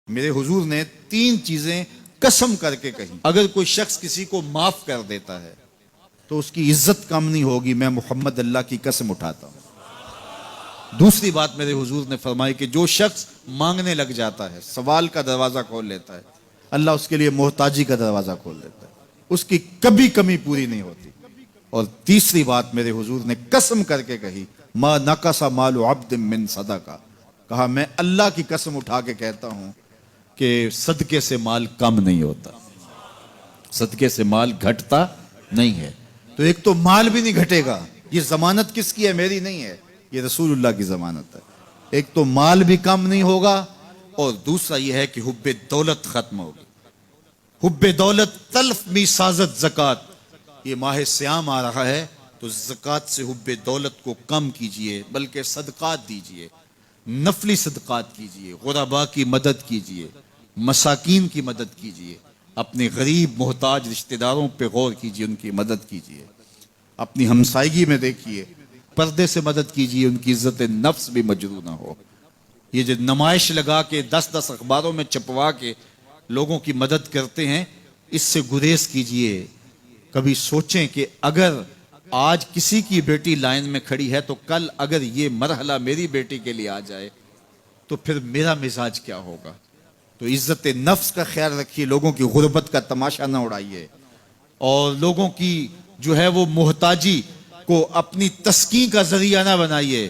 میرے حضور نے 3 چیزیں قسم کر کے کہی، اگر کوئی شخص کسی کو معاف کر دیتا ہے تو اس کی عزت کم نہیں ہوگی، میں محمد اللہ کی قسم اٹھاتا ہوں۔ دوسری بات میرے حضور نے فرمائی کہ جو شخص مانگنے لگ جاتا ہے، سوال کا دروازہ کھول لیتا ہے، اللہ اس کے لیے محتاجی کا دروازہ کھول دیتا ہے، اس کی کبھی کمی پوری نہیں ہوتی۔ اور تیسری بات میرے حضور نے قسم کر کے کہی، ما نقص مال عبد من صدقہ، کہا میں اللہ کی قسم اٹھا کے کہتا ہوں کہ صدقے سے مال کم نہیں ہوتا، صدقے سے مال گھٹتا نہیں ہے۔ تو ایک تو مال بھی نہیں گھٹے گا، یہ ضمانت کس کی ہے؟ میری نہیں ہے، یہ رسول اللہ کی ضمانت ہے۔ ایک تو مال بھی کم نہیں ہوگا، اور دوسرا یہ ہے کہ حب دولت ختم ہوگی۔ حب دولت تلف می سازت زکات، یہ ماہ سیام آ رہا ہے تو زکات سے حب دولت کو کم کیجئے، بلکہ صدقات دیجئے، نفلی صدقات کیجئے، غرباء کی مدد کیجئے، مساکین کی مدد کیجئے، اپنے غریب محتاج رشتہ داروں پہ غور کیجئے، ان کی مدد کیجئے، اپنی ہمسائیگی میں دیکھیے، پردے سے مدد کیجئے، ان کی عزت نفس بھی مجروح نہ ہو۔ یہ جو نمائش لگا کے 10 اخباروں میں چھپوا کے لوگوں کی مدد کرتے ہیں، اس سے گریز کیجئے۔ کبھی سوچیں کہ اگر آج کسی کی بیٹی لائن میں کھڑی ہے تو کل اگر یہ مرحلہ میری بیٹی کے لیے آ جائے تو پھر میرا مزاج کیا ہوگا؟ تو عزت نفس کا خیال رکھیے، لوگوں کی غربت کا تماشا نہ اڑائیے، اور لوگوں کی جو ہے وہ محتاجی کو اپنی تسکین کا ذریعہ نہ بنائیے۔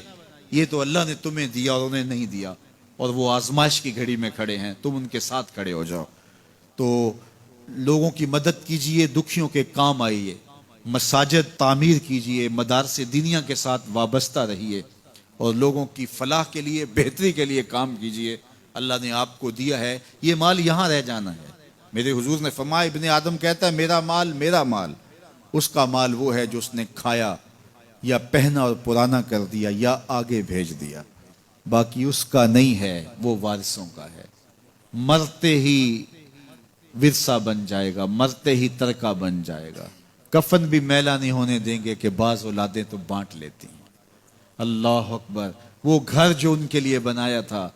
یہ تو اللہ نے تمہیں دیا اور انہیں نہیں دیا، اور وہ آزمائش کی گھڑی میں کھڑے ہیں، تم ان کے ساتھ کھڑے ہو جاؤ۔ تو لوگوں کی مدد کیجئے، دکھیوں کے کام آئیے، مساجد تعمیر کیجئے، مدارس دینیا کے ساتھ وابستہ رہیے، اور لوگوں کی فلاح کے لیے، بہتری کے لیے کام کیجئے۔ اللہ نے آپ کو دیا ہے، یہ مال یہاں رہ جانا ہے۔ میرے حضور نے فرمایا، ابن آدم کہتا ہے میرا مال، اس کا مال وہ ہے جو اس نے کھایا یا پہنا اور پرانا کر دیا یا آگے بھیج دیا، باقی اس کا نہیں ہے، وہ وارثوں کا ہے۔ مرتے ہی ورثہ بن جائے گا، مرتے ہی ترکہ بن جائے گا۔ کفن بھی میلا نہیں ہونے دیں گے کہ بعض اولادیں تو بانٹ لیتی ہیں۔ اللہ اکبر، وہ گھر جو ان کے لیے بنایا تھا،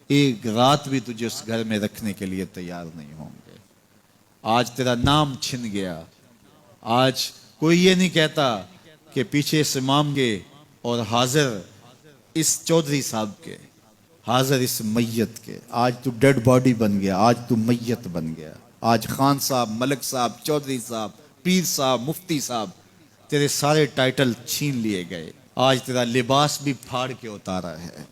ایک رات بھی تجھے اس گھر میں رکھنے کے لیے تیار نہیں ہوں گے۔ آج تیرا نام چھن گیا، آج کوئی یہ نہیں کہتا کہ پیچھے سے مانگے اور حاضر اس چودھری صاحب کے، حاضر اس میت کے۔ آج تو ڈیڈ باڈی بن گیا، آج تو میت بن گیا۔ آج خان صاحب، ملک صاحب، چودھری صاحب، پیر صاحب، مفتی صاحب، تیرے سارے ٹائٹل چھین لیے گئے۔ آج تیرا لباس بھی پھاڑ کے اتارا ہے،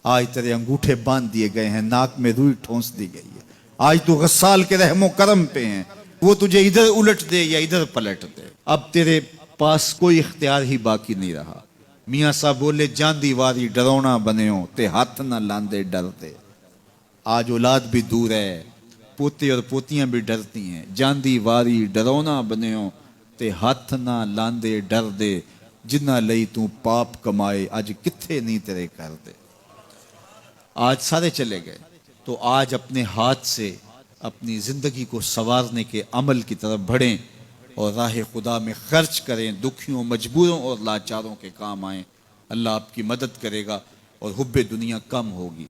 آج تیرے انگوٹھے باندھ دیے گئے ہیں، ناک میں روئی ٹھونس دی گئی ہے۔ آج تو غسال کے رحم و کرم پہ ہیں، وہ تجھے ادھر الٹ دے یا ادھر پلٹ دے، اب تیرے پاس کوئی اختیار ہی باقی نہیں رہا۔ میاں صاحب بولے، جاندی واری ڈرونا بنیو تے ہاتھ نہ لاندے ڈرتے۔ آج اولاد بھی دور ہے، پوتے اور پوتیاں بھی ڈرتی ہیں۔ جاندی واری ڈرونا بنیو تے ہاتھ نہ لاندے ڈر دے، جنہ لئی تو پاپ کمائے اج کتھے نہیں تیرے کر دے۔ آج سارے چلے گئے، تو آج اپنے ہاتھ سے اپنی زندگی کو سنوارنے کے عمل کی طرف بڑھیں اور راہ خدا میں خرچ کریں، دکھیوں، مجبوروں اور لاچاروں کے کام آئیں۔ اللہ آپ کی مدد کرے گا اور حب دنیا کم ہوگی۔